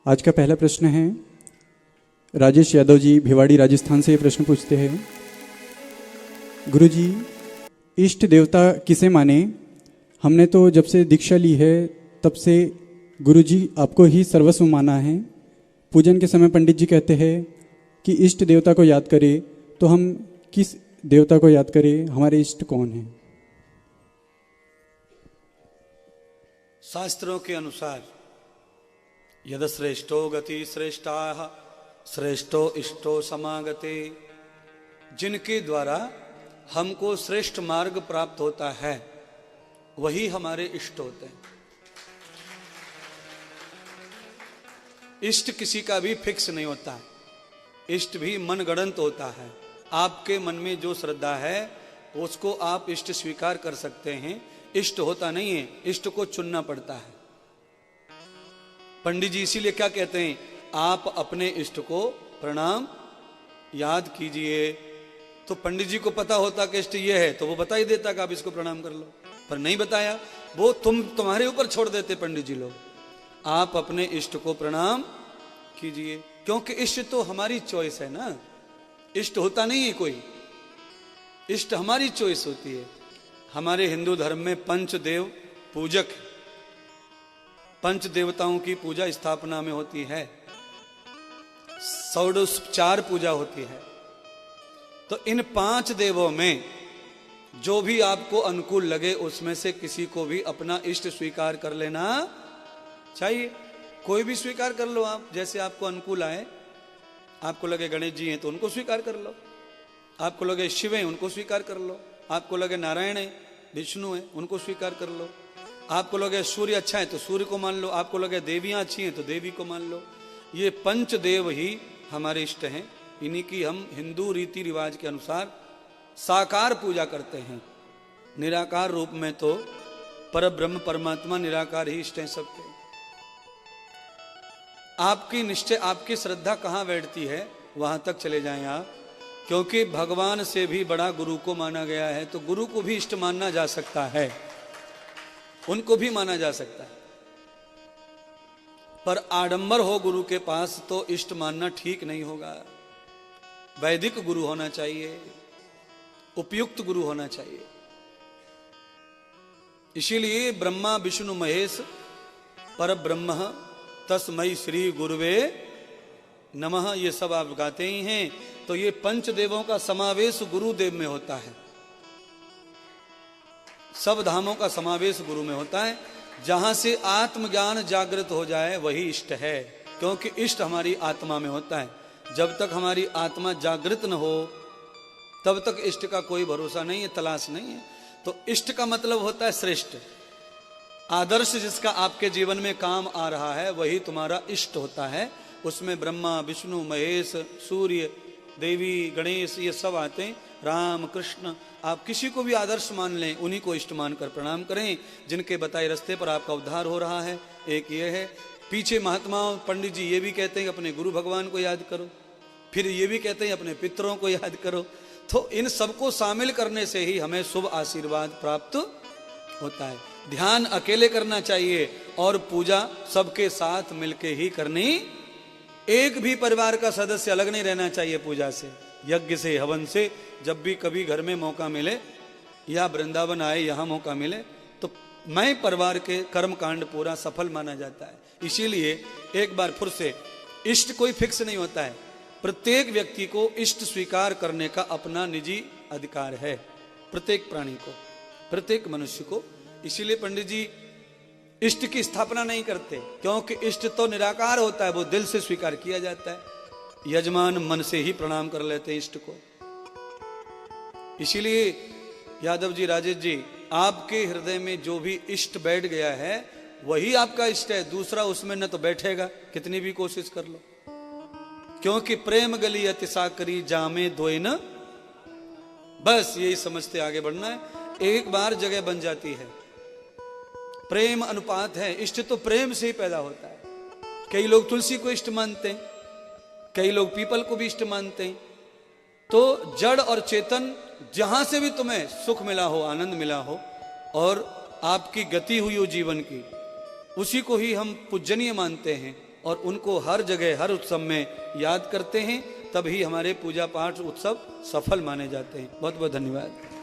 आज का पहला प्रश्न है, राजेश यादव जी भिवाड़ी राजस्थान से ये प्रश्न पूछते हैं, गुरुजी इष्ट देवता किसे माने? हमने तो जब से दीक्षा ली है तब से गुरुजी आपको ही सर्वस्व माना है। पूजन के समय पंडित जी कहते हैं कि इष्ट देवता को याद करें, तो हम किस देवता को याद करें? हमारे इष्ट कौन हैं? शास्त्रों के अनुसार यद श्रेष्ठो गति श्रेष्ठा श्रेष्ठो इष्टो समागते, जिनके द्वारा हमको श्रेष्ठ मार्ग प्राप्त होता है वही हमारे इष्ट होते हैं। इष्ट किसी का भी फिक्स नहीं होता है, इष्ट भी मनगढ़ंत होता है। आपके मन में जो श्रद्धा है उसको आप इष्ट स्वीकार कर सकते हैं। इष्ट होता नहीं है, इष्ट को चुनना पड़ता है। पंडित जी इसीलिए क्या कहते हैं, आप अपने इष्ट को प्रणाम याद कीजिए। तो पंडित जी को पता होता कि इष्ट ये है तो वो बता ही देता कि आप इसको प्रणाम कर लो, पर नहीं बताया, वो तुम्हारे ऊपर छोड़ देते पंडित जी लोग। आप अपने इष्ट को प्रणाम कीजिए, क्योंकि इष्ट तो हमारी चॉइस है ना, इष्ट होता नहीं है कोई, इष्ट हमारी चॉइस होती है। हमारे हिंदू धर्म में पंचदेव पूजक, पंच देवताओं की पूजा स्थापना में होती है, षोडशोपचार पूजा होती है। तो इन 5 देवों में जो भी आपको अनुकूल लगे उसमें से किसी को भी अपना इष्ट स्वीकार कर लेना चाहिए। कोई भी स्वीकार कर लो आप, जैसे आपको अनुकूल आए। आपको लगे गणेश जी हैं तो उनको स्वीकार कर लो, आपको लगे शिव हैं उनको स्वीकार कर लो, आपको लगे नारायण है विष्णु है उनको स्वीकार कर लो, आपको लगे सूर्य अच्छा है तो सूर्य को मान लो, आपको लगे देवियां अच्छी हैं तो देवी को मान लो। ये पंच देव ही हमारे इष्ट हैं। इन्हीं की हम हिंदू रीति रिवाज के अनुसार साकार पूजा करते हैं। निराकार रूप में तो परब्रह्म परमात्मा निराकार ही इष्ट हैं सबके। आपकी निश्चय, आपकी श्रद्धा कहाँ बैठती है वहां तक चले जाएं आप, क्योंकि भगवान से भी बड़ा गुरु को माना गया है, तो गुरु को भी इष्ट मानना जा सकता है, उनको भी माना जा सकता है। पर आडंबर हो गुरु के पास तो इष्ट मानना ठीक नहीं होगा। वैदिक गुरु होना चाहिए, उपयुक्त गुरु होना चाहिए। इसीलिए ब्रह्मा विष्णु महेश पर ब्रह्म तस्मै श्री गुरुवे नमः, ये सब आप गाते ही हैं। तो ये पंचदेवों का समावेश गुरुदेव में होता है, सब धामों का समावेश गुरु में होता है। जहां से आत्मज्ञान जागृत हो जाए वही इष्ट है, क्योंकि इष्ट हमारी आत्मा में होता है। जब तक हमारी आत्मा जागृत न हो तब तक इष्ट का कोई भरोसा नहीं है, तलाश नहीं है। तो इष्ट का मतलब होता है श्रेष्ठ, आदर्श जिसका आपके जीवन में काम आ रहा है वही तुम्हारा इष्ट होता है। उसमें ब्रह्मा विष्णु महेश सूर्य देवी गणेश ये सब आते हैं, राम कृष्ण। आप किसी को भी आदर्श मान लें, उन्हीं को इष्ट मानकर प्रणाम करें जिनके बताए रास्ते पर आपका उद्धार हो रहा है। एक ये है। पीछे महात्माओं पंडित जी ये भी कहते हैं अपने गुरु भगवान को याद करो, फिर ये भी कहते हैं अपने पितरों को याद करो। तो इन सबको शामिल करने से ही हमें शुभ आशीर्वाद प्राप्त होता है। ध्यान अकेले करना चाहिए और पूजा सबके साथ मिलके ही करनी। एक भी परिवार का सदस्य अलग नहीं रहना चाहिए पूजा से, यज्ञ से, हवन से। जब भी कभी घर में मौका मिले या वृंदावन आए यहाँ मौका मिले तो मैं परिवार के कर्म कांड पूरा सफल माना जाता है। इसीलिए एक बार फिर से, इष्ट कोई फिक्स नहीं होता है, प्रत्येक व्यक्ति को इष्ट स्वीकार करने का अपना निजी अधिकार है, प्रत्येक प्राणी को, प्रत्येक मनुष्य को। इसीलिए पंडित जी इष्ट की स्थापना नहीं करते, क्योंकि इष्ट तो निराकार होता है, वो दिल से स्वीकार किया जाता है। यजमान मन से ही प्रणाम कर लेते हैं इष्ट को। इसीलिए यादव जी राजेश जी, आपके हृदय में जो भी इष्ट बैठ गया है वही आपका इष्ट है, दूसरा उसमें न तो बैठेगा कितनी भी कोशिश कर लो। क्योंकि प्रेम गली अति साकरी जामे दोए न, बस यही समझते आगे बढ़ना है। एक बार जगह बन जाती है, प्रेम अनुपात है। इष्ट तो प्रेम से ही पैदा होता है। कई लोग तुलसी को इष्ट मानते हैं, कई लोग पीपल को भी इष्ट मानते हैं। तो जड़ और चेतन जहां से भी तुम्हें सुख मिला हो, आनंद मिला हो और आपकी गति हुई हो जीवन की, उसी को ही हम पूजनीय मानते हैं और उनको हर जगह हर उत्सव में याद करते हैं, तभी हमारे पूजा पाठ उत्सव सफल माने जाते हैं। बहुत बहुत धन्यवाद।